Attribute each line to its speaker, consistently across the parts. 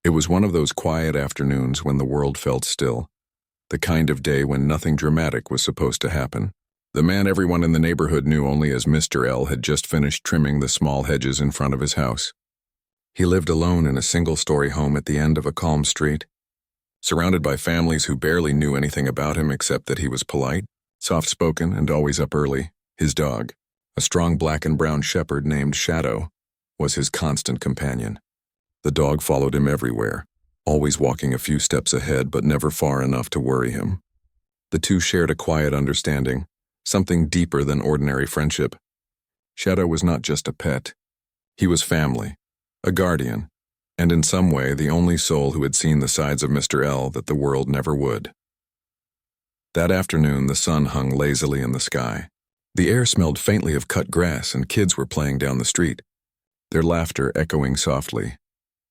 Speaker 1: It was one of those quiet afternoons when the world felt still, the kind of day when nothing dramatic was supposed to happen. The man everyone in the neighborhood knew only as Mr. L had just finished trimming the small hedges in front of his house. He lived alone in a single-story home at the end of a calm street, surrounded by families who barely knew anything about him except that he was polite, soft-spoken, and always up early. His dog, a strong black and brown shepherd named Shadow, was his constant companion. The dog followed him everywhere, always walking a few steps ahead but never far enough to worry him. The two shared a quiet understanding, something deeper than ordinary friendship. Shadow was not just a pet. He was family, a guardian, and in some way the only soul who had seen the sides of Mr. L that the world never would. That afternoon the sun hung lazily in the sky. The air smelled faintly of cut grass and kids were playing down the street, their laughter echoing softly.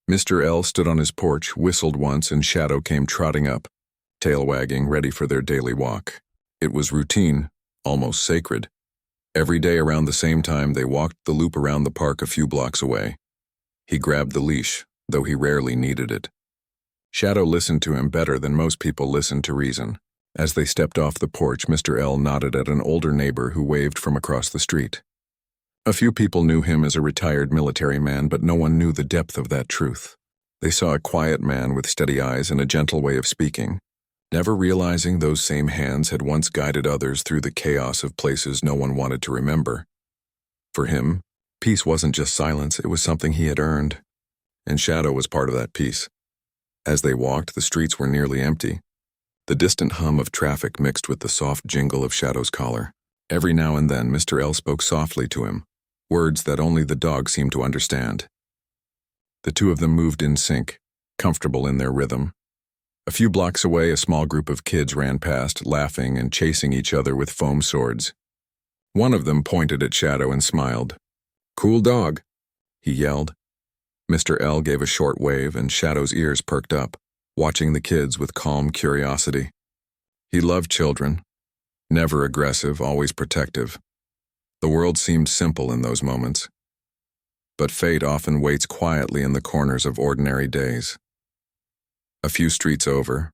Speaker 1: Mr. L stood on his porch, whistled once, and Shadow came trotting up, tail wagging, ready for their daily walk. It was routine, almost sacred. Every day around the same time they walked the loop around the park a few blocks away. He grabbed the leash, though he rarely needed it. Shadow listened to him better than most people listened to reason. As they stepped off the porch, Mr. L nodded at an older neighbor who waved from across the street. A few people knew him as a retired military man, but no one knew the depth of that truth. They saw a quiet man with steady eyes and a gentle way of speaking, never realizing those same hands had once guided others through the chaos of places no one wanted to remember. For him, peace wasn't just silence, it was something he had earned, and Shadow was part of that peace. As they walked, the streets were nearly empty. The distant hum of traffic mixed with the soft jingle of Shadow's collar. Every now and then, Mr. L spoke softly to him, words that only the dog seemed to understand. The two of them moved in sync, comfortable in their rhythm. A few blocks away, a small group of kids ran past, laughing and chasing each other with foam swords. One of them pointed at Shadow and smiled. "Cool dog," he yelled. Mr. L gave a short wave, and Shadow's ears perked up, watching the kids with calm curiosity. He loved children, never aggressive, always protective. The world seemed simple in those moments. But fate often waits quietly in the corners of ordinary days. A few streets over,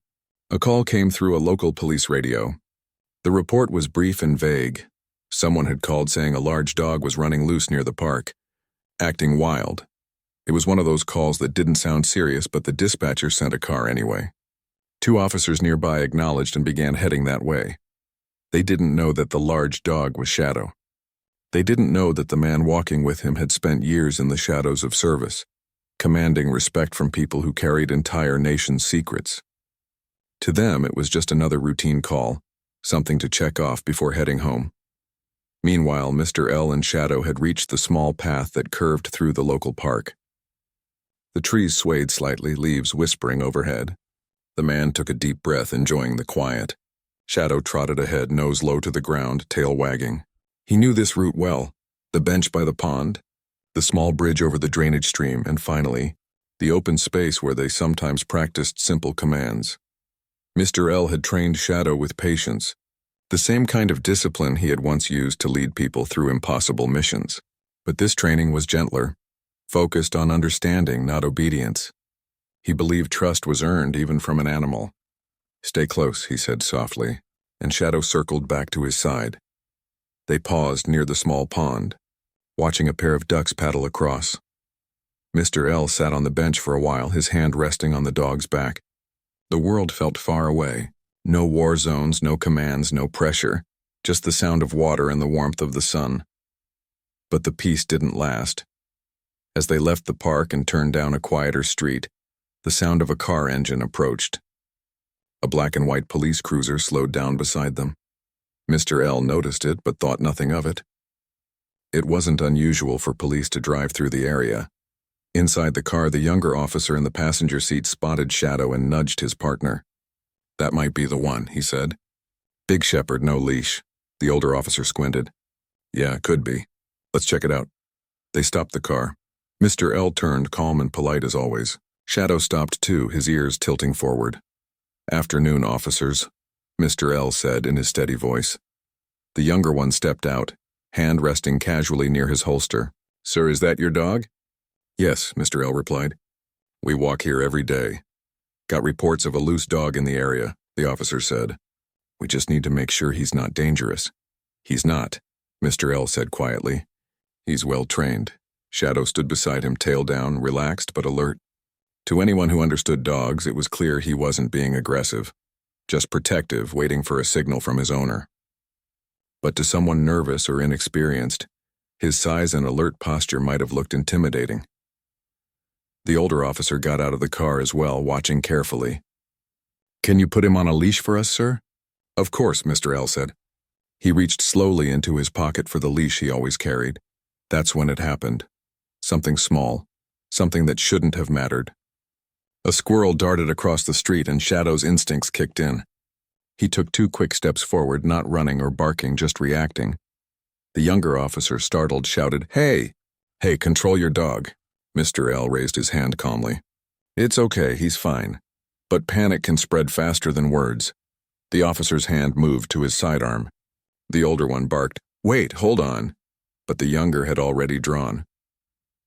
Speaker 1: a call came through a local police radio. The report was brief and vague. Someone had called saying a large dog was running loose near the park, acting wild. It was one of those calls that didn't sound serious, but the dispatcher sent a car anyway. Two officers nearby acknowledged and began heading that way. They didn't know that the large dog was Shadow. They didn't know that the man walking with him had spent years in the shadows of service, commanding respect from people who carried entire nations' secrets. To them, it was just another routine call, something to check off before heading home. Meanwhile, Mr. L and Shadow had reached the small path that curved through the local park. The trees swayed slightly, leaves whispering overhead. The man took a deep breath, enjoying the quiet. Shadow trotted ahead, nose low to the ground, tail wagging. He knew this route well, the bench by the pond, the small bridge over the drainage stream, and finally, the open space where they sometimes practiced simple commands. Mr. L had trained Shadow with patience, the same kind of discipline he had once used to lead people through impossible missions. But this training was gentler, focused on understanding, not obedience. He believed trust was earned even from an animal. "Stay close," he said softly, and Shadow circled back to his side. They paused near the small pond, watching a pair of ducks paddle across. Mr. L sat on the bench for a while, his hand resting on the dog's back. The world felt far away. No war zones, no commands, no pressure, just the sound of water and the warmth of the sun. But the peace didn't last. As they left the park and turned down a quieter street, the sound of a car engine approached. A black and white police cruiser slowed down beside them. Mr. L noticed it, but thought nothing of it. It wasn't unusual for police to drive through the area. Inside the car, the younger officer in the passenger seat spotted Shadow and nudged his partner. "That might be the one," he said. "Big shepherd, no leash." The older officer squinted. "Yeah, could be. Let's check it out." They stopped the car. Mr. L turned, calm and polite as always. Shadow stopped too, his ears tilting forward. "Afternoon, officers," Mr. L said in his steady voice. The younger one stepped out, hand resting casually near his holster. "Sir, is that your dog?" "Yes," Mr. L replied. We walk here every day. Got reports of a loose dog in the area, the officer said. We just need to make sure he's not dangerous. He's not, Mr. L said quietly. He's well trained. Shadow stood beside him, tail down, relaxed but alert. To anyone who understood dogs, it was clear he wasn't being aggressive, just protective, waiting for a signal from his owner. But to someone nervous or inexperienced, his size and alert posture might have looked intimidating. The older officer got out of the car as well, watching carefully. Can you put him on a leash for us, sir? Of course, Mr. L said. He reached slowly into his pocket for the leash he always carried. That's when it happened. Something small, something that shouldn't have mattered. A squirrel darted across the street and Shadow's instincts kicked in. He took 2 quick steps forward, not running or barking, just reacting. The younger officer, startled, shouted, Hey! Hey, control your dog. Mr. L raised his hand calmly. It's okay, he's fine. But panic can spread faster than words. The officer's hand moved to his sidearm. The older one barked, Wait, hold on. But the younger had already drawn.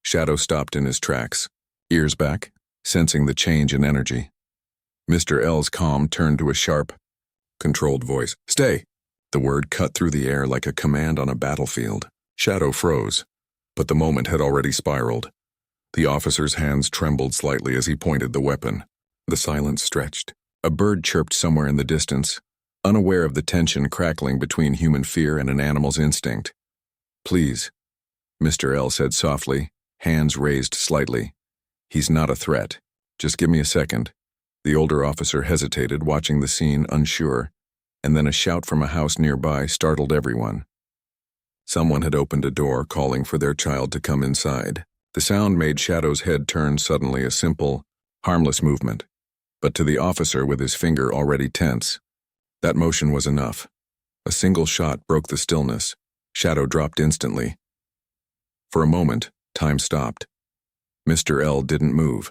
Speaker 1: Shadow stopped in his tracks, ears back, sensing the change in energy. Mr. L's calm turned to a sharp, controlled voice. Stay! The word cut through the air like a command on a battlefield. Shadow froze, but the moment had already spiraled. The officer's hands trembled slightly as he pointed the weapon. The silence stretched. A bird chirped somewhere in the distance, unaware of the tension crackling between human fear and an animal's instinct. Please, Mr. L said softly, hands raised slightly. He's not a threat. Just give me a second. The older officer hesitated, watching the scene, unsure, and then a shout from a house nearby startled everyone. Someone had opened a door, calling for their child to come inside. The sound made Shadow's head turn suddenly, a simple, harmless movement. But to the officer with his finger already tense, that motion was enough. A single shot broke the stillness. Shadow dropped instantly. For a moment, time stopped. Mr. L didn't move.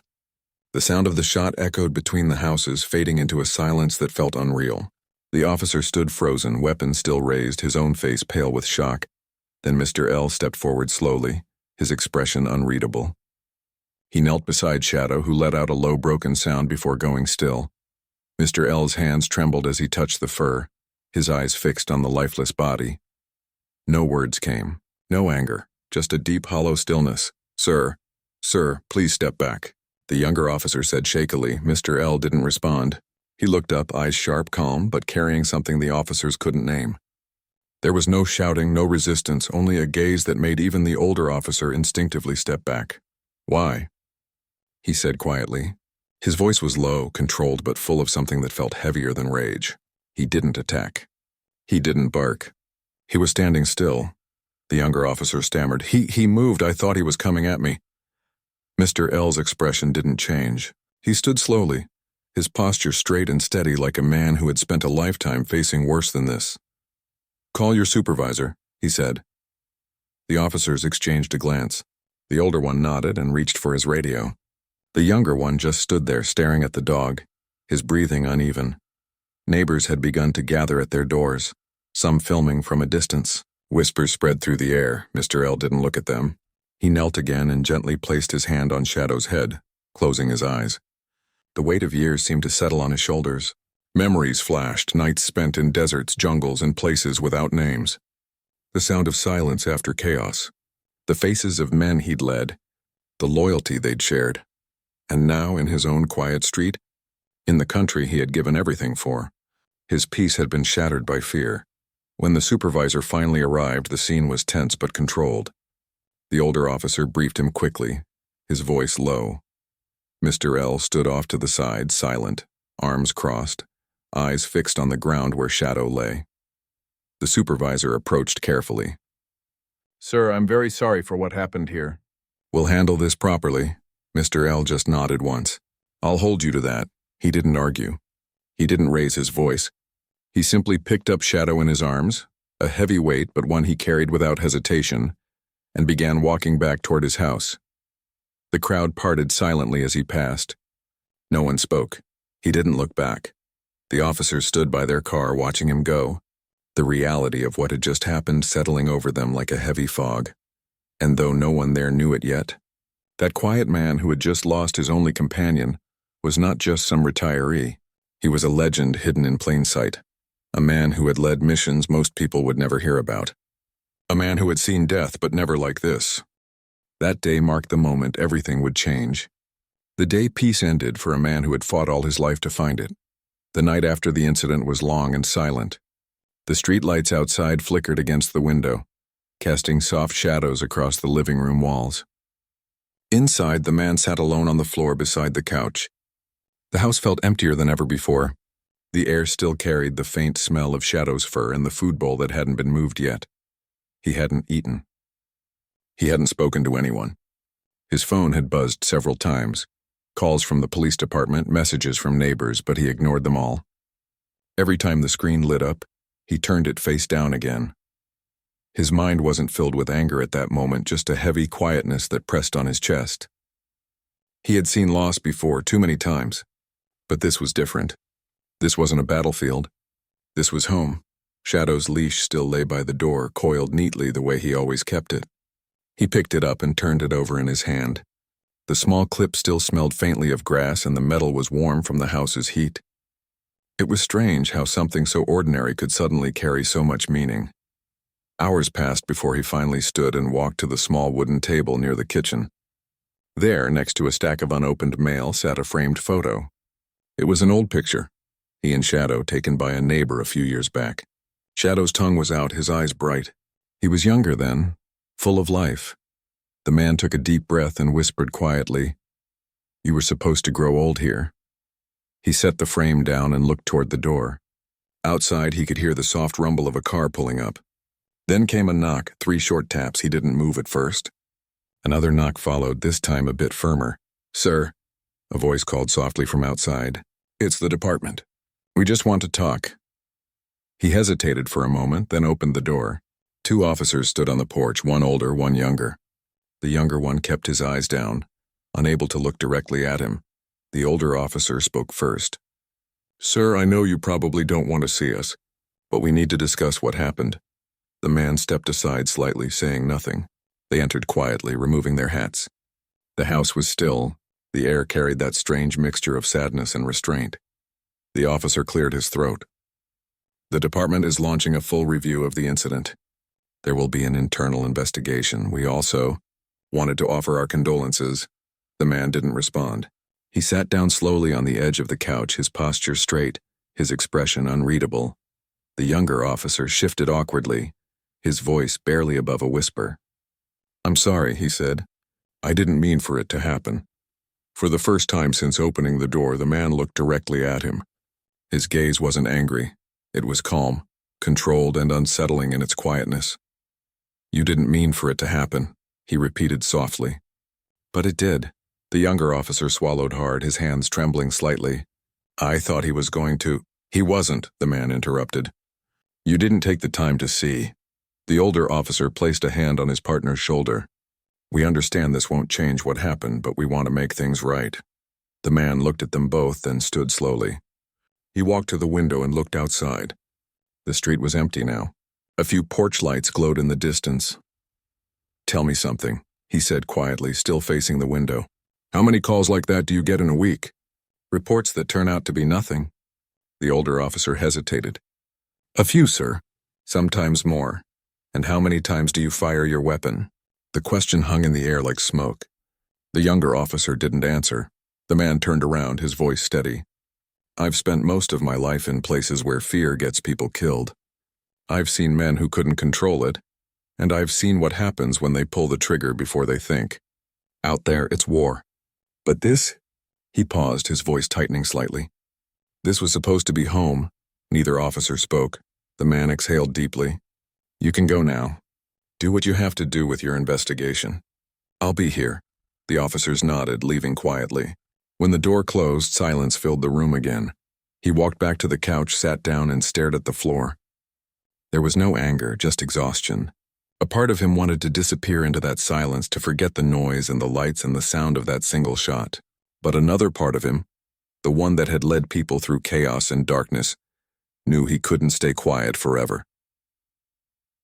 Speaker 1: The sound of the shot echoed between the houses, fading into a silence that felt unreal. The officer stood frozen, weapon still raised, his own face pale with shock. Then Mr. L stepped forward slowly, his expression unreadable. He knelt beside Shadow, who let out a low, broken sound before going still. Mr. L's hands trembled as he touched the fur, his eyes fixed on the lifeless body. No words came, no anger, just a deep, hollow stillness. Sir, please step back, the younger officer said shakily. Mr. L didn't respond. He looked up, eyes sharp, calm, but carrying something the officers couldn't name. There was no shouting, no resistance, only a gaze that made even the older officer instinctively step back. Why? He said quietly. His voice was low, controlled, but full of something that felt heavier than rage. He didn't attack. He didn't bark. He was standing still. The younger officer stammered. He moved. I thought he was coming at me. Mr. L's expression didn't change. He stood slowly, his posture straight and steady like a man who had spent a lifetime facing worse than this. Call your supervisor, he said. The officers exchanged a glance. The older one nodded and reached for his radio. The younger one just stood there staring at the dog, his breathing uneven. Neighbors had begun to gather at their doors, some filming from a distance. Whispers spread through the air. Mr. L didn't look at them. He knelt again and gently placed his hand on Shadow's head, closing his eyes. The weight of years seemed to settle on his shoulders. Memories flashed, nights spent in deserts, jungles, and places without names. The sound of silence after chaos. The faces of men he'd led. The loyalty they'd shared. And now, in his own quiet street, in the country he had given everything for, his peace had been shattered by fear. When the supervisor finally arrived, the scene was tense but controlled. The older officer briefed him quickly, his voice low. Mr. L stood off to the side, silent, arms crossed, eyes fixed on the ground where Shadow lay. The supervisor approached carefully. Sir, I'm very sorry for what happened here. We'll handle this properly. Mr. L just nodded once. I'll hold you to that. He didn't argue. He didn't raise his voice. He simply picked up Shadow in his arms, a heavy weight but one he carried without hesitation, and began walking back toward his house. The crowd parted silently as he passed. No one spoke. He didn't look back. The officers stood by their car watching him go, the reality of what had just happened settling over them like a heavy fog. And though no one there knew it yet, That quiet man who had just lost his only companion was not just some retiree. He was a legend hidden in plain sight. A man who had led missions most people would never hear about. A man who had seen death, but never like this. That day marked the moment everything would change. The day peace ended for a man who had fought all his life to find it. The night after the incident was long and silent. The streetlights outside flickered against the window, casting soft shadows across the living room walls. Inside, the man sat alone on the floor beside the couch. The house felt emptier than ever before. The air still carried the faint smell of Shadow's fur and the food bowl that hadn't been moved yet. He hadn't eaten. He hadn't spoken to anyone. His phone had buzzed several times. Calls from the police department, messages from neighbors, but he ignored them all. Every time the screen lit up, he turned it face down again. His mind wasn't filled with anger at that moment, just a heavy quietness that pressed on his chest. He had seen loss before, too many times. But this was different. This wasn't a battlefield. This was home. Shadow's leash still lay by the door, coiled neatly the way he always kept it. He picked it up and turned it over in his hand. The small clip still smelled faintly of grass, and the metal was warm from the house's heat. It was strange how something so ordinary could suddenly carry so much meaning. Hours passed before he finally stood and walked to the small wooden table near the kitchen. There, next to a stack of unopened mail, sat a framed photo. It was an old picture, he and Shadow, taken by a neighbor a few years back. Shadow's tongue was out, his eyes bright. He was younger then, full of life. The man took a deep breath and whispered quietly, "You were supposed to grow old here." He set the frame down and looked toward the door. Outside, he could hear the soft rumble of a car pulling up. Then came a knock, 3 short taps. He didn't move at first. Another knock followed, this time a bit firmer. "Sir," a voice called softly from outside. "It's the department. We just want to talk." He hesitated for a moment, then opened the door. 2 officers stood on the porch, one older, one younger. The younger one kept his eyes down, unable to look directly at him. The older officer spoke first. "Sir, I know you probably don't want to see us, but we need to discuss what happened." The man stepped aside slightly, saying nothing. They entered quietly, removing their hats. The house was still. The air carried that strange mixture of sadness and restraint. The officer cleared his throat. "The department is launching a full review of the incident. There will be an internal investigation. We also wanted to offer our condolences." The man didn't respond. He sat down slowly on the edge of the couch, his posture straight, his expression unreadable. The younger officer shifted awkwardly, his voice barely above a whisper. "I'm sorry," he said. "I didn't mean for it to happen." For the first time since opening the door, the man looked directly at him. His gaze wasn't angry. It was calm, controlled, and unsettling in its quietness. "You didn't mean for it to happen," he repeated softly. "But it did." The younger officer swallowed hard, his hands trembling slightly. "I thought he was going to—" "He wasn't," the man interrupted. "You didn't take the time to see." The older officer placed a hand on his partner's shoulder. "We understand this won't change what happened, but we want to make things right." The man looked at them both, then stood slowly. He walked to the window and looked outside. The street was empty now. A few porch lights glowed in the distance. "Tell me something," he said quietly, still facing the window. "How many calls like that do you get in a week?" "Reports that turn out to be nothing." The older officer hesitated. "A few, sir. Sometimes more. And how many times do you fire your weapon?" The question hung in the air like smoke. The younger officer didn't answer. The man turned around, his voice steady. "I've spent most of my life in places where fear gets people killed. I've seen men who couldn't control it, and I've seen what happens when they pull the trigger before they think. Out there, it's war. But this—" He paused, his voice tightening slightly. "This was supposed to be home." Neither officer spoke. The man exhaled deeply. "You can go now. Do what you have to do with your investigation. I'll be here." The officers nodded, leaving quietly. When the door closed, silence filled the room again. He walked back to the couch, sat down, and stared at the floor. There was no anger, just exhaustion. A part of him wanted to disappear into that silence, to forget the noise and the lights and the sound of that single shot. But another part of him, the one that had led people through chaos and darkness, knew he couldn't stay quiet forever.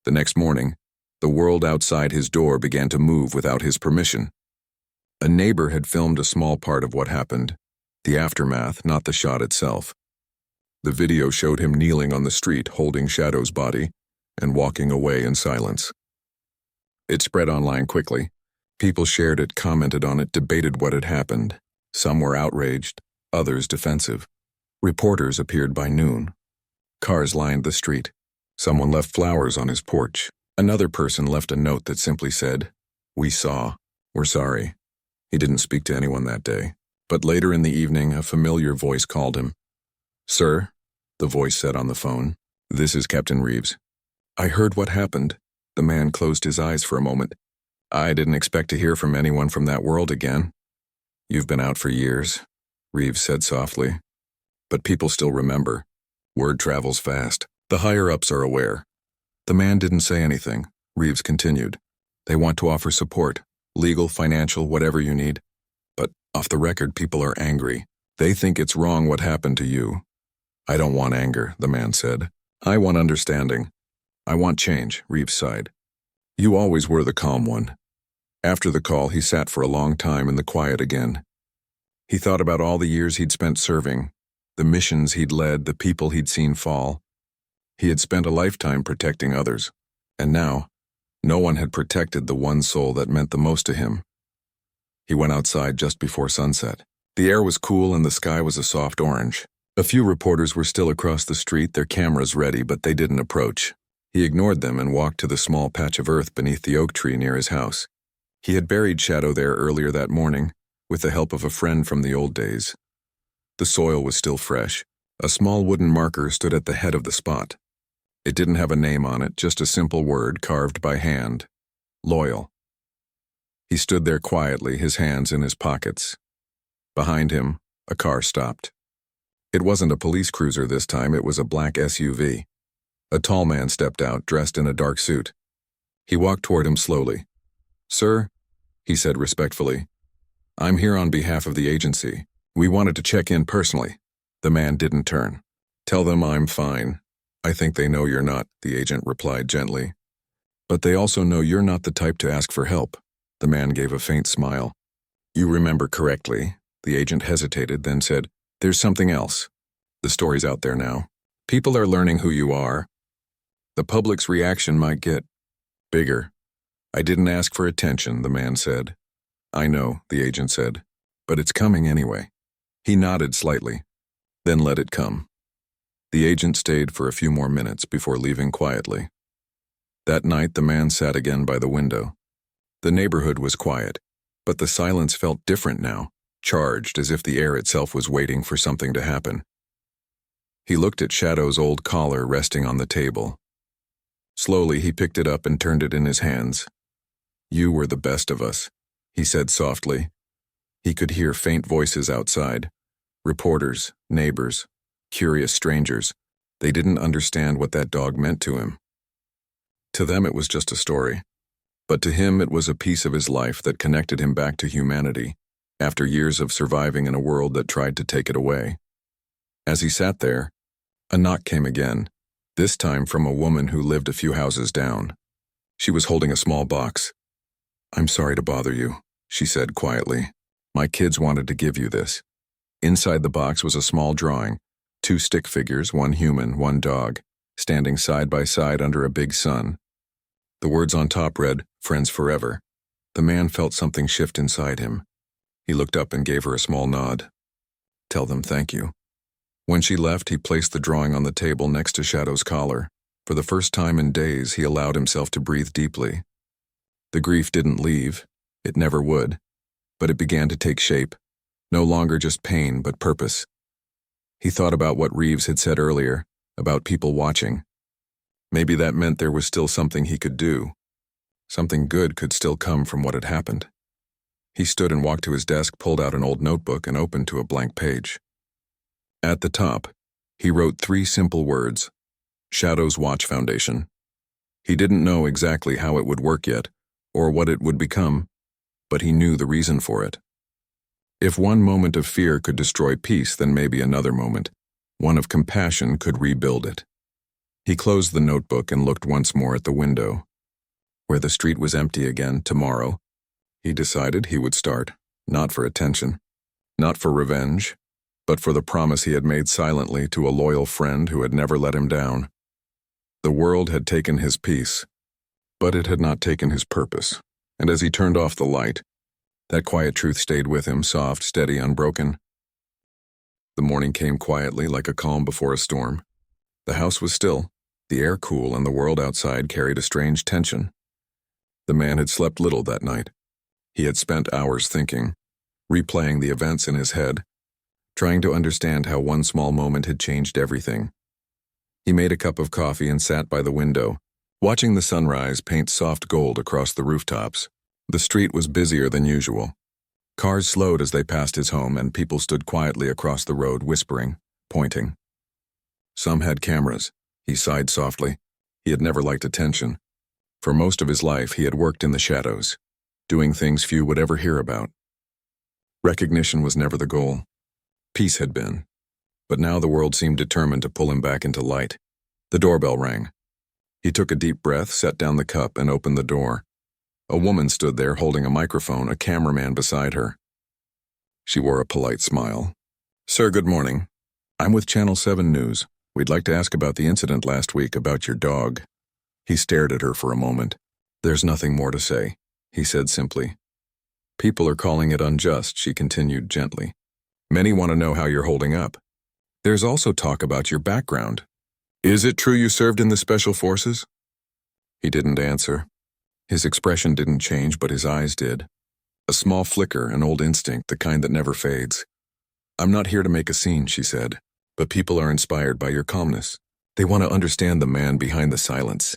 Speaker 1: The next morning, the world outside his door began to move without his permission. A neighbor had filmed a small part of what happened, the aftermath, not the shot itself. The video showed him kneeling on the street holding Shadow's body and walking away in silence. It spread online quickly. People shared it, commented on it, debated what had happened. Some were outraged, others defensive. Reporters appeared by noon. Cars lined the street. Someone left flowers on his porch. Another person left a note that simply said, "We saw. We're sorry." He didn't speak to anyone that day. But later in the evening, a familiar voice called him. "Sir," the voice said on the phone, "this is Captain Reeves." "I heard what happened." The man closed his eyes for a moment. "I didn't expect to hear from anyone from that world again." "You've been out for years," Reeves said softly. "But people still remember. Word travels fast. The higher-ups are aware." The man didn't say anything. Reeves continued. "They want to offer support, legal, financial, whatever you need. But off the record, people are angry. They think it's wrong what happened to you." "I don't want anger," the man said. "I want understanding. I want change," Reeves sighed. "You always were the calm one." After the call, he sat for a long time in the quiet again. He thought about all the years he'd spent serving, the missions he'd led, the people he'd seen fall. He had spent a lifetime protecting others, and now, no one had protected the one soul that meant the most to him. He went outside just before sunset. The air was cool and the sky was a soft orange. A few reporters were still across the street, their cameras ready, but they didn't approach. He ignored them and walked to the small patch of earth beneath the oak tree near his house. He had buried Shadow there earlier that morning, with the help of a friend from the old days. The soil was still fresh. A small wooden marker stood at the head of the spot. It didn't have a name on it, just a simple word carved by hand. Loyal. He stood there quietly, his hands in his pockets. Behind him, a car stopped. It wasn't a police cruiser this time, it was a black SUV. A tall man stepped out, dressed in a dark suit. He walked toward him slowly. "Sir," he said respectfully, "I'm here on behalf of the agency. We wanted to check in personally." The man didn't turn. "Tell them I'm fine. I think they know you're not," the agent replied gently. "But they also know you're not the type to ask for help." The man gave a faint smile. "You remember correctly." The agent hesitated, then said, "There's something else. The story's out there now. People are learning who you are. The public's reaction might get bigger." "I didn't ask for attention," the man said. "I know," the agent said, "but it's coming anyway." He nodded slightly, then let it come. The agent stayed for a few more minutes before leaving quietly. That night, the man sat again by the window. The neighborhood was quiet, but the silence felt different now, charged as if the air itself was waiting for something to happen. He looked at Shadow's old collar resting on the table. Slowly, he picked it up and turned it in his hands. "You were the best of us," he said softly. He could hear faint voices outside. Reporters, neighbors, curious strangers. They didn't understand what that dog meant to him. To them it was just a story. But to him it was a piece of his life that connected him back to humanity, after years of surviving in a world that tried to take it away. As he sat there, a knock came again, this time from a woman who lived a few houses down. She was holding a small box. "I'm sorry to bother you," she said quietly. "My kids wanted to give you this." Inside the box was a small drawing, 2 stick figures, one human, one dog, standing side by side under a big sun. The words on top read, "Friends Forever." The man felt something shift inside him. He looked up and gave her a small nod. "Tell them thank you." When she left, he placed the drawing on the table next to Shadow's collar. For the first time in days, he allowed himself to breathe deeply. The grief didn't leave. It never would. But it began to take shape. No longer just pain, but purpose. He thought about what Reeves had said earlier, about people watching. Maybe that meant there was still something he could do. Something good could still come from what had happened. He stood and walked to his desk, pulled out an old notebook, and opened to a blank page. At the top, he wrote 3 simple words: Shadow's Watch Foundation. He didn't know exactly how it would work yet, or what it would become, but he knew the reason for it. If one moment of fear could destroy peace, then maybe another moment, one of compassion, could rebuild it. He closed the notebook and looked once more at the window. Where the street was empty again tomorrow, he decided he would start. Not for attention, not for revenge, but for the promise he had made silently to a loyal friend who had never let him down. The world had taken his peace, but it had not taken his purpose, and as he turned off the light, that quiet truth stayed with him, soft, steady, unbroken. The morning came quietly, like a calm before a storm. The house was still, the air cool, and the world outside carried a strange tension. The man had slept little that night. He had spent hours thinking, replaying the events in his head, trying to understand how one small moment had changed everything. He made a cup of coffee and sat by the window, watching the sunrise paint soft gold across the rooftops. The street was busier than usual. Cars slowed as they passed his home, and people stood quietly across the road, whispering, pointing. Some had cameras. He sighed softly. He had never liked attention. For most of his life, he had worked in the shadows, doing things few would ever hear about. Recognition was never the goal. Peace had been. But now the world seemed determined to pull him back into light. The doorbell rang. He took a deep breath, set down the cup, and opened the door. A woman stood there holding a microphone, a cameraman beside her. She wore a polite smile. "Sir, good morning. I'm with Channel 7 News. We'd like to ask about the incident last week about your dog." He stared at her for a moment. "There's nothing more to say," he said simply. "People are calling it unjust," she continued gently. "Many want to know how you're holding up. There's also talk about your background. Is it true you served in the Special Forces?" He didn't answer. His expression didn't change, but his eyes did. A small flicker, an old instinct, the kind that never fades. "I'm not here to make a scene," she said, "but people are inspired by your calmness. They want to understand the man behind the silence."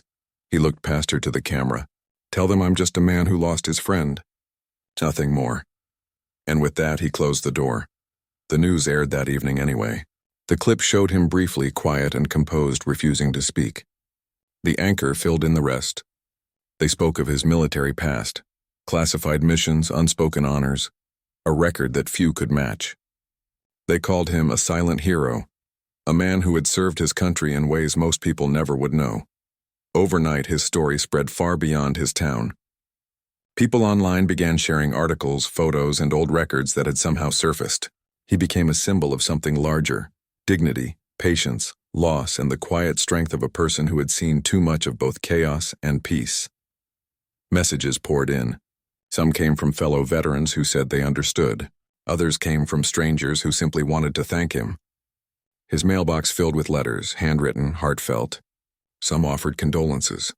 Speaker 1: He looked past her to the camera. "Tell them I'm just a man who lost his friend. Nothing more." And with that, he closed the door. The news aired that evening anyway. The clip showed him briefly, quiet and composed, refusing to speak. The anchor filled in the rest. They spoke of his military past, classified missions, unspoken honors, a record that few could match. They called him a silent hero, a man who had served his country in ways most people never would know. Overnight, his story spread far beyond his town. People online began sharing articles, photos, and old records that had somehow surfaced. He became a symbol of something larger: dignity, patience, loss, and the quiet strength of a person who had seen too much of both chaos and peace. Messages poured in. Some came from fellow veterans who said they understood. Others came from strangers who simply wanted to thank him. His mailbox filled with letters, handwritten, heartfelt. Some offered condolences.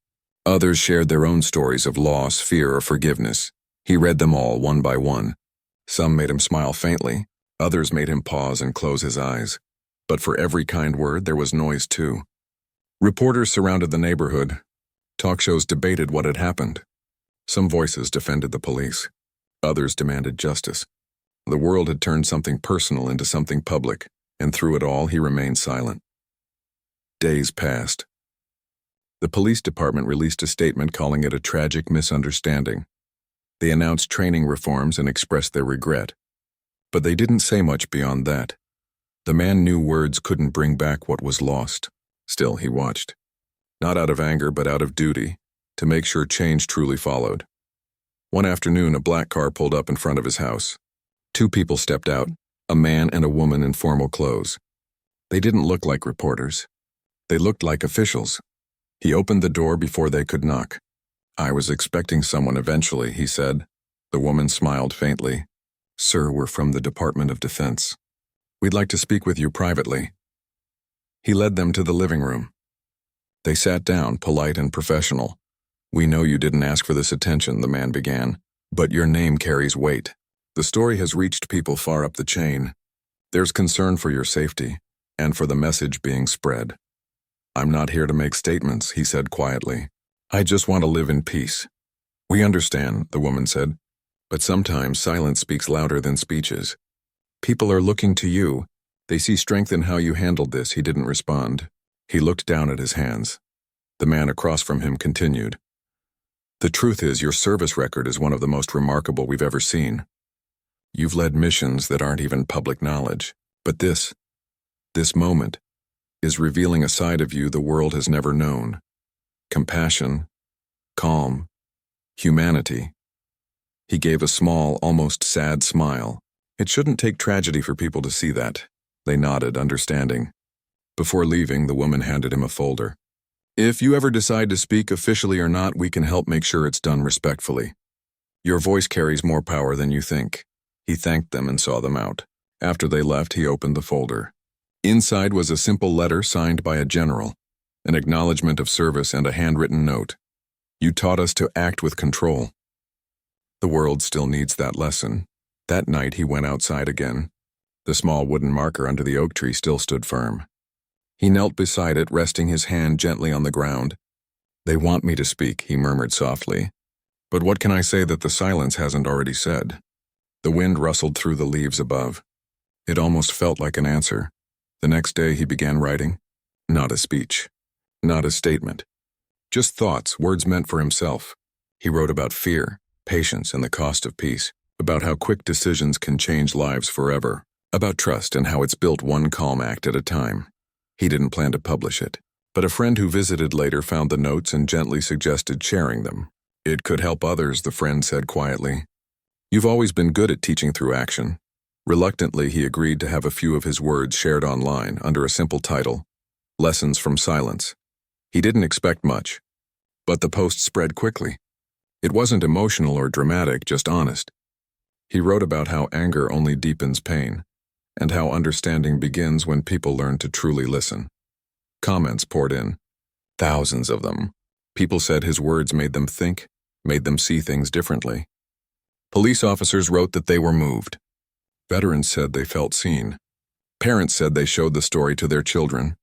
Speaker 1: Others shared their own stories of loss, fear, or forgiveness. He read them all, one by one. Some made him smile faintly. Others made him pause and close his eyes. But for every kind word, there was noise too. Reporters surrounded the neighborhood. Talk shows debated what had happened. Some voices defended the police. Others demanded justice. The world had turned something personal into something public, and through it all, he remained silent. Days passed. The police department released a statement calling it a tragic misunderstanding. They announced training reforms and expressed their regret. But they didn't say much beyond that. The man knew words couldn't bring back what was lost. Still, he watched. Not out of anger, but out of duty, to make sure change truly followed. One afternoon, a black car pulled up in front of his house. Two people stepped out, a man and a woman in formal clothes. They didn't look like reporters. They looked like officials. He opened the door before they could knock. "I was expecting someone eventually," he said. The woman smiled faintly. "Sir, we're from the Department of Defense. We'd like to speak with you privately." He led them to the living room. They sat down, polite and professional. "We know you didn't ask for this attention," the man began, "but your name carries weight. The story has reached people far up the chain. There's concern for your safety, and for the message being spread. I'm not here to make statements," he said quietly. "I just want to live in peace." "We understand," the woman said, "but sometimes silence speaks louder than speeches. People are looking to you. They see strength in how you handled this." He didn't respond. He looked down at his hands. The man across from him continued. "The truth is, your service record is one of the most remarkable we've ever seen. You've led missions that aren't even public knowledge. But this moment, is revealing a side of you the world has never known. Compassion, calm, humanity. He gave a small, almost sad smile. It shouldn't take tragedy for people to see that. They nodded, understanding. Before leaving, the woman handed him a folder. If you ever decide to speak officially or not, we can help make sure it's done respectfully. Your voice carries more power than you think. He thanked them and saw them out. After they left, he opened the folder. Inside was a simple letter signed by a general, an acknowledgement of service and a handwritten note. You taught us to act with control. The world still needs that lesson. That night he went outside again. The small wooden marker under the oak tree still stood firm. He knelt beside it, resting his hand gently on the ground. They want me to speak, he murmured softly. But what can I say that the silence hasn't already said? The wind rustled through the leaves above. It almost felt like an answer. The next day he began writing. Not a speech. Not a statement. Just thoughts, words meant for himself. He wrote about fear, patience, and the cost of peace. About how quick decisions can change lives forever. About trust and how it's built one calm act at a time. He didn't plan to publish it, but a friend who visited later found the notes and gently suggested sharing them. It could help others, the friend said quietly. You've always been good at teaching through action. Reluctantly, he agreed to have a few of his words shared online under a simple title, Lessons from Silence. He didn't expect much, but the post spread quickly. It wasn't emotional or dramatic, just honest. He wrote about how anger only deepens pain, and how understanding begins when people learn to truly listen. Comments poured in, thousands of them. People said his words made them think, made them see things differently. Police officers wrote that they were moved. Veterans said they felt seen. Parents said they showed the story to their children.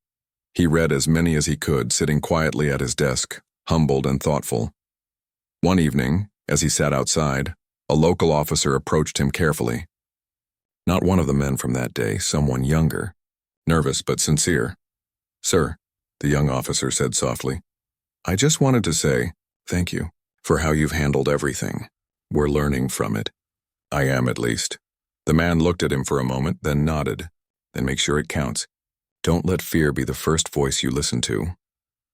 Speaker 1: He read as many as he could, sitting quietly at his desk, humbled and thoughtful. One evening, as he sat outside, a local officer approached him carefully. Not one of the men from that day, someone younger, nervous but sincere. Sir, the young officer said softly, I just wanted to say thank you for how you've handled everything. We're learning from it. I am, at least. The man looked at him for a moment, then nodded. Then make sure it counts. Don't let fear be the first voice you listen to.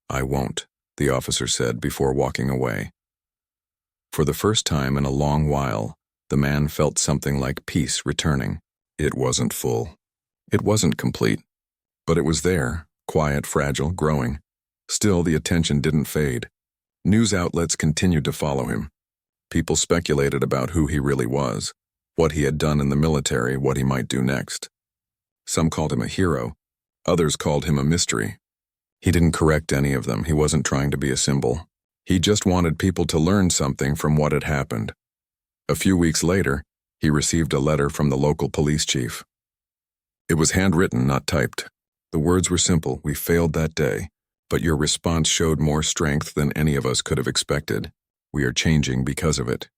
Speaker 1: I won't, the officer said before walking away. For the first time in a long while, the man felt something like peace returning. It wasn't full. It wasn't complete. But it was there, quiet, fragile, growing. Still, the attention didn't fade. News outlets continued to follow him. People speculated about who he really was, what he had done in the military, what he might do next. Some called him a hero. Others called him a mystery. He didn't correct any of them. He wasn't trying to be a symbol. He just wanted people to learn something from what had happened. A few weeks later, he received a letter from the local police chief. It was handwritten, not typed. The words were simple, we failed that day, but your response showed more strength than any of us could have expected. We are changing because of it.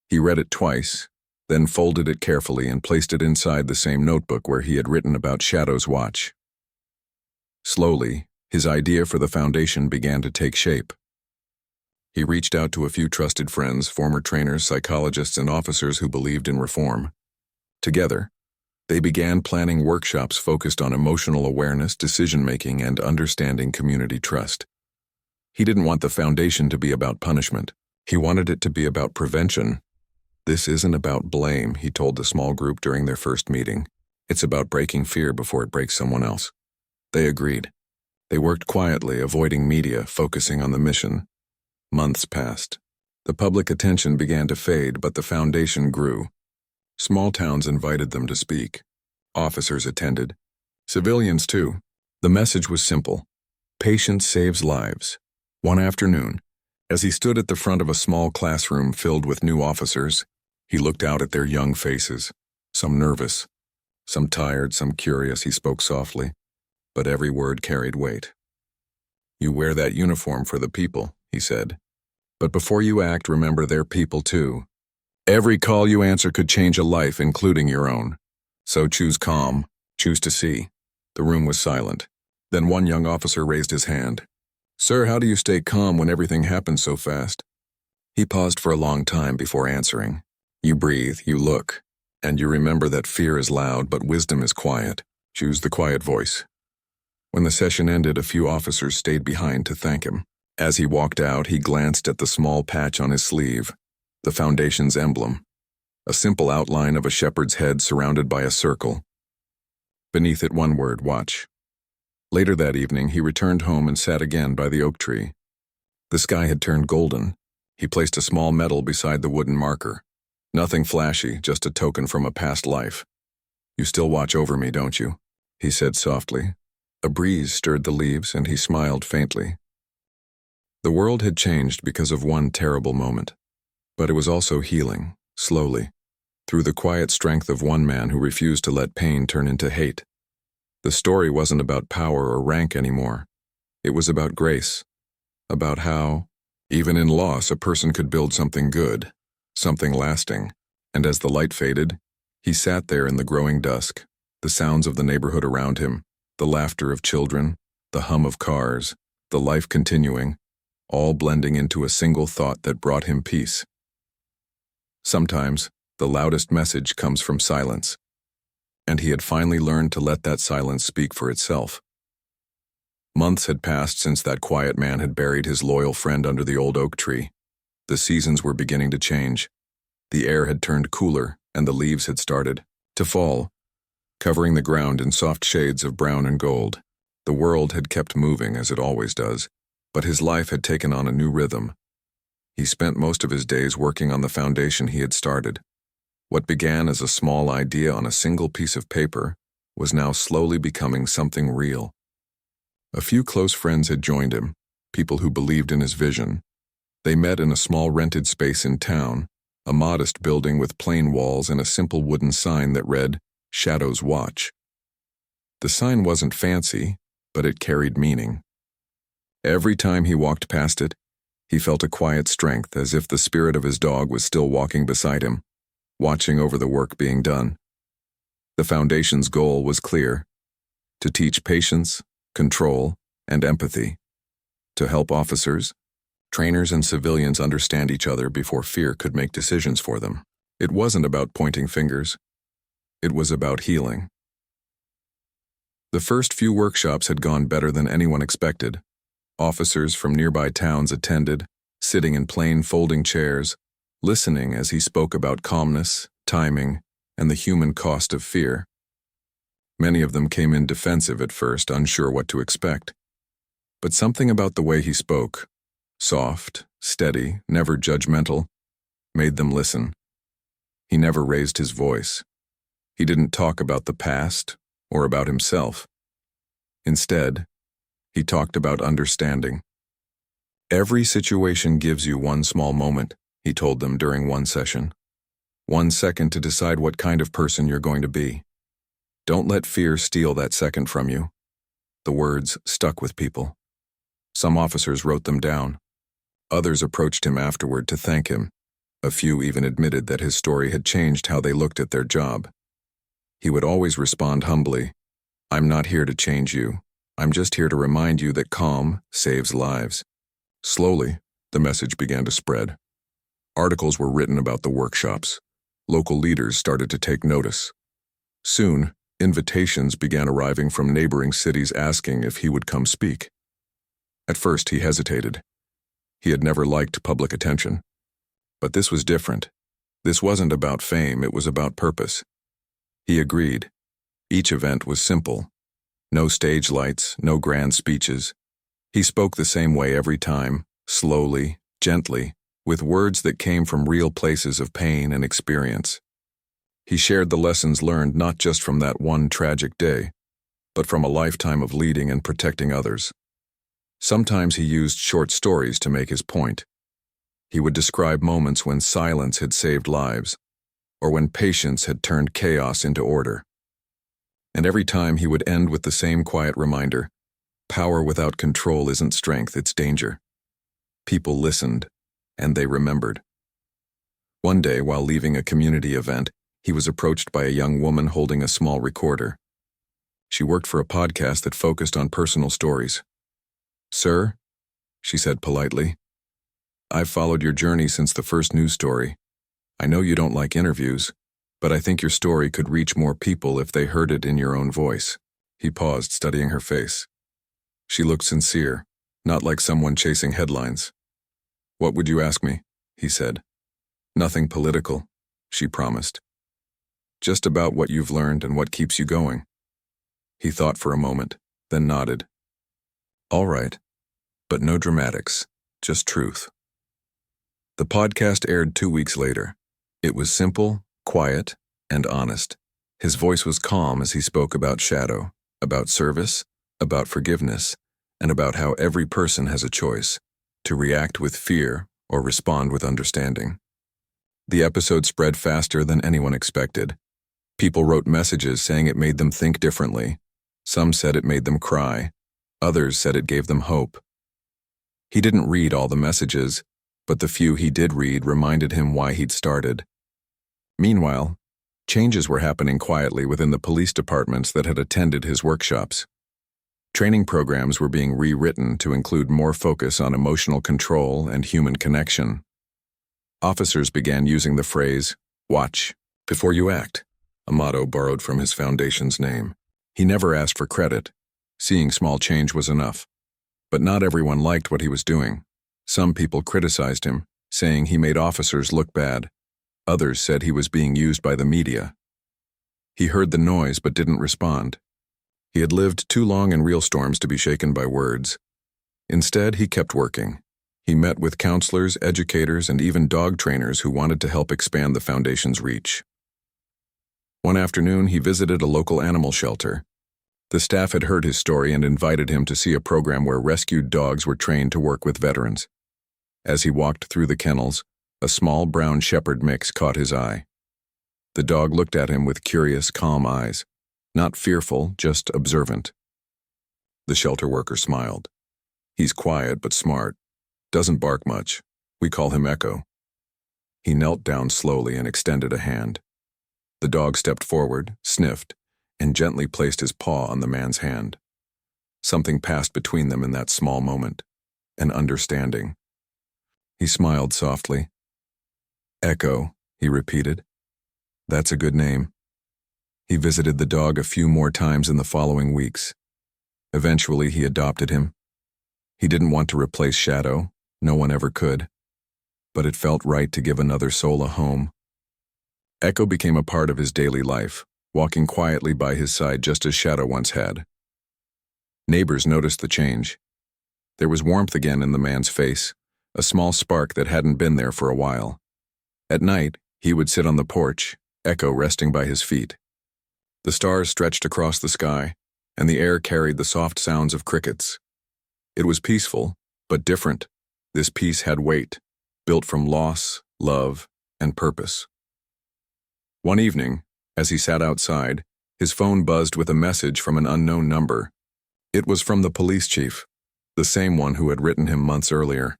Speaker 1: He read it twice, then folded it carefully and placed it inside the same notebook where he had written about Shadow's watch. Slowly, his idea for the foundation began to take shape. He reached out to a few trusted friends, former trainers, psychologists, and officers who believed in reform. Together, they began planning workshops focused on emotional awareness, decision-making, and understanding community trust. He didn't want the foundation to be about punishment. He wanted it to be about prevention. This isn't about blame, he told the small group during their first meeting. It's about breaking fear before it breaks someone else. They agreed. They worked quietly, avoiding media, focusing on the mission. Months passed. The public attention began to fade, but the foundation grew. Small towns invited them to speak. Officers attended. Civilians, too. The message was simple. Patience saves lives. One afternoon, as he stood at the front of a small classroom filled with new officers, he looked out at their young faces, some nervous, some tired, some curious. He spoke softly, but every word carried weight. You wear that uniform for the people, he said. But before you act, remember they're people too. Every call you answer could change a life, including your own. So choose calm, choose to see. The room was silent. Then one young officer raised his hand. Sir, how do you stay calm when everything happens so fast? He paused for a long time before answering. You breathe, you look, and you remember that fear is loud, but wisdom is quiet. Choose the quiet voice. When the session ended, a few officers stayed behind to thank him. As he walked out, he glanced at the small patch on his sleeve. The foundation's emblem, a simple outline of a shepherd's head surrounded by a circle. Beneath it one word, watch. Later that evening, he returned home and sat again by the oak tree. The sky had turned golden. He placed a small medal beside the wooden marker. Nothing flashy, just a token from a past life. "You still watch over me, don't you?" he said softly. A breeze stirred the leaves, and he smiled faintly. The world had changed because of one terrible moment. But it was also healing, slowly, through the quiet strength of one man who refused to let pain turn into hate. The story wasn't about power or rank anymore. It was about grace, about how, even in loss, a person could build something good, something lasting. And as the light faded, he sat there in the growing dusk, the sounds of the neighborhood around him, the laughter of children, the hum of cars, the life continuing, all blending into a single thought that brought him peace. Sometimes, the loudest message comes from silence, and he had finally learned to let that silence speak for itself. Months had passed since that quiet man had buried his loyal friend under the old oak tree. The seasons were beginning to change. The air had turned cooler, and the leaves had started to fall, covering the ground in soft shades of brown and gold. The world had kept moving as it always does, but his life had taken on a new rhythm. He spent most of his days working on the foundation he had started. What began as a small idea on a single piece of paper was now slowly becoming something real. A few close friends had joined him, people who believed in his vision. They met in a small rented space in town, a modest building with plain walls and a simple wooden sign that read, "Shadows Watch." The sign wasn't fancy, but it carried meaning. Every time he walked past it, he felt a quiet strength, as if the spirit of his dog was still walking beside him, watching over the work being done. The foundation's goal was clear: to teach patience, control, and empathy, to help officers, trainers, and civilians understand each other before fear could make decisions for them. It wasn't about pointing fingers. It was about healing. The first few workshops had gone better than anyone expected. Officers from nearby towns attended, sitting in plain folding chairs, listening as he spoke about calmness, timing, and the human cost of fear. Many of them came in defensive at first, unsure what to expect. But something about the way he spoke, soft, steady, never judgmental, made them listen. He never raised his voice. He didn't talk about the past or about himself. Instead, he talked about understanding. "Every situation gives you one small moment," he told them during one session. 1 second to decide what kind of person you're going to be. Don't let fear steal that second from you. The words stuck with people. Some officers wrote them down. Others approached him afterward to thank him. A few even admitted that his story had changed how they looked at their job. He would always respond humbly, "I'm not here to change you. I'm just here to remind you that calm saves lives." Slowly, the message began to spread. Articles were written about the workshops. Local leaders started to take notice. Soon, invitations began arriving from neighboring cities asking if he would come speak. At first, he hesitated. He had never liked public attention. But this was different. This wasn't about fame, it was about purpose. He agreed. Each event was simple. No stage lights, no grand speeches. He spoke the same way every time, slowly, gently, with words that came from real places of pain and experience. He shared the lessons learned not just from that one tragic day, but from a lifetime of leading and protecting others. Sometimes he used short stories to make his point. He would describe moments when silence had saved lives, or when patience had turned chaos into order. And every time he would end with the same quiet reminder: power without control isn't strength, it's danger. People listened, and they remembered. One day, while leaving a community event, he was approached by a young woman holding a small recorder. She worked for a podcast that focused on personal stories. "Sir," she said politely, "I've followed your journey since the first news story. I know you don't like interviews, but I think your story could reach more people if they heard it in your own voice." He paused, studying her face. She looked sincere, not like someone chasing headlines. "What would you ask me?" he said. Nothing political, she promised. Just about what you've learned and what keeps you going. He thought for a moment, then nodded. All right, but no dramatics, just truth. The podcast aired 2 weeks later. It was simple, quiet, and honest. His voice was calm as he spoke about shadow, about service, about forgiveness, and about how every person has a choice to react with fear or respond with understanding. The episode spread faster than anyone expected. People wrote messages saying it made them think differently. Some said it made them cry. Others said it gave them hope. He didn't read all the messages, but the few he did read reminded him why he'd started. Meanwhile, changes were happening quietly within the police departments that had attended his workshops. Training programs were being rewritten to include more focus on emotional control and human connection. Officers began using the phrase, "Watch before you act," a motto borrowed from his foundation's name. He never asked for credit. Seeing small change was enough. But not everyone liked what he was doing. Some people criticized him, saying he made officers look bad. Others said he was being used by the media. He heard the noise but didn't respond. He had lived too long in real storms to be shaken by words. Instead, he kept working. He met with counselors, educators, and even dog trainers who wanted to help expand the foundation's reach. One afternoon, he visited a local animal shelter. The staff had heard his story and invited him to see a program where rescued dogs were trained to work with veterans. As he walked through the kennels, a small brown shepherd mix caught his eye. The dog looked at him with curious, calm eyes, not fearful, just observant. The shelter worker smiled. "He's quiet but smart. Doesn't bark much. We call him Echo." He knelt down slowly and extended a hand. The dog stepped forward, sniffed, and gently placed his paw on the man's hand. Something passed between them in that small moment, an understanding. He smiled softly. "Echo," he repeated. "That's a good name." He visited the dog a few more times in the following weeks. Eventually, he adopted him. He didn't want to replace Shadow. No one ever could. But it felt right to give another soul a home. Echo became a part of his daily life, walking quietly by his side just as Shadow once had. Neighbors noticed the change. There was warmth again in the man's face, a small spark that hadn't been there for a while. At night, he would sit on the porch, Echo resting by his feet. The stars stretched across the sky, and the air carried the soft sounds of crickets. It was peaceful, but different. This peace had weight, built from loss, love, and purpose. One evening, as he sat outside, his phone buzzed with a message from an unknown number. It was from the police chief, the same one who had written him months earlier.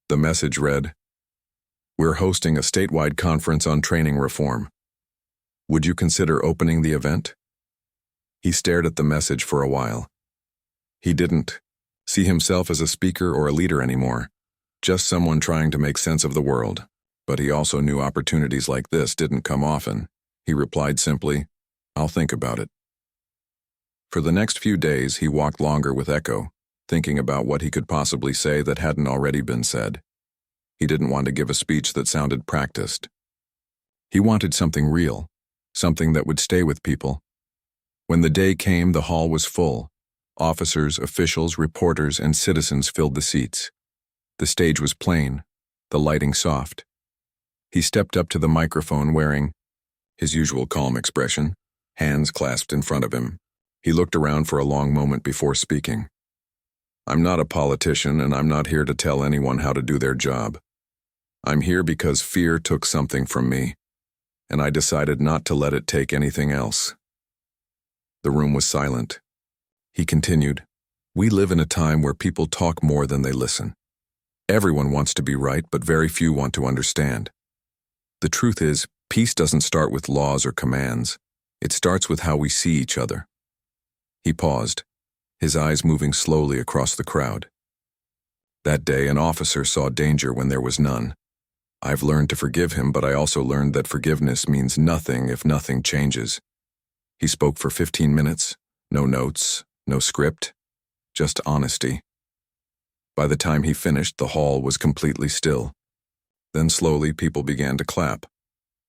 Speaker 1: The message read, "We're hosting a statewide conference on training reform. Would you consider opening the event?" He stared at the message for a while. He didn't see himself as a speaker or a leader anymore, just someone trying to make sense of the world. But he also knew opportunities like this didn't come often. He replied simply, "I'll think about it." For the next few days, he walked longer with Echo, thinking about what he could possibly say that hadn't already been said. He didn't want to give a speech that sounded practiced. He wanted something real, something that would stay with people. When the day came, the hall was full. Officers, officials, reporters, and citizens filled the seats. The stage was plain, the lighting soft. He stepped up to the microphone wearing his usual calm expression, hands clasped in front of him. He looked around for a long moment before speaking. "I'm not a politician, and I'm not here to tell anyone how to do their job. I'm here because fear took something from me, and I decided not to let it take anything else." The room was silent. He continued, "We live in a time where people talk more than they listen. Everyone wants to be right, but very few want to understand. The truth is, peace doesn't start with laws or commands. It starts with how we see each other." He paused, his eyes moving slowly across the crowd. That day, an officer saw danger when there was none. "I've learned to forgive him, but I also learned that forgiveness means nothing if nothing changes." He spoke for 15 minutes, no notes, no script, just honesty. By the time he finished, the hall was completely still. Then slowly people began to clap.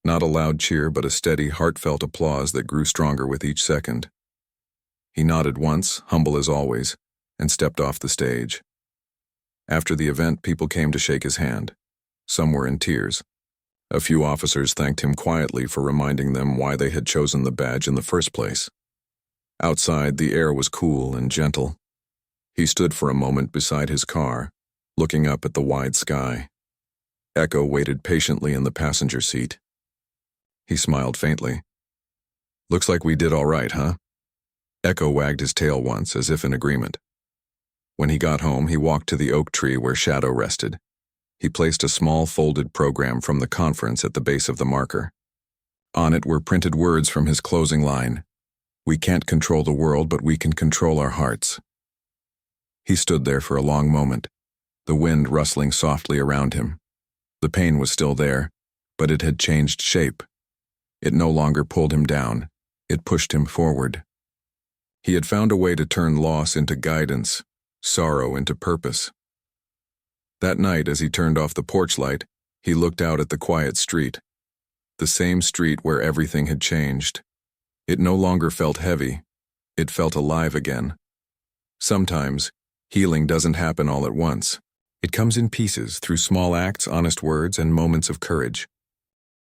Speaker 1: Not a loud cheer, but a steady, heartfelt applause that grew stronger with each second. He nodded once, humble as always, and stepped off the stage. After the event, people came to shake his hand. Some were in tears. A few officers thanked him quietly for reminding them why they had chosen the badge in the first place. Outside, the air was cool and gentle. He stood for a moment beside his car, looking up at the wide sky. Echo waited patiently in the passenger seat. He smiled faintly. "Looks like we did all right, huh?" Echo wagged his tail once, as if in agreement. When he got home, he walked to the oak tree where Shadow rested. He placed a small folded program from the conference at the base of the marker. On it were printed words from his closing line: "We can't control the world, but we can control our hearts." He stood there for a long moment, the wind rustling softly around him. The pain was still there, but it had changed shape. It no longer pulled him down, it pushed him forward. He had found a way to turn loss into guidance, sorrow into purpose. That night, as he turned off the porch light, he looked out at the quiet street. The same street where everything had changed. It no longer felt heavy. It felt alive again. Sometimes, healing doesn't happen all at once. It comes in pieces through small acts, honest words, and moments of courage.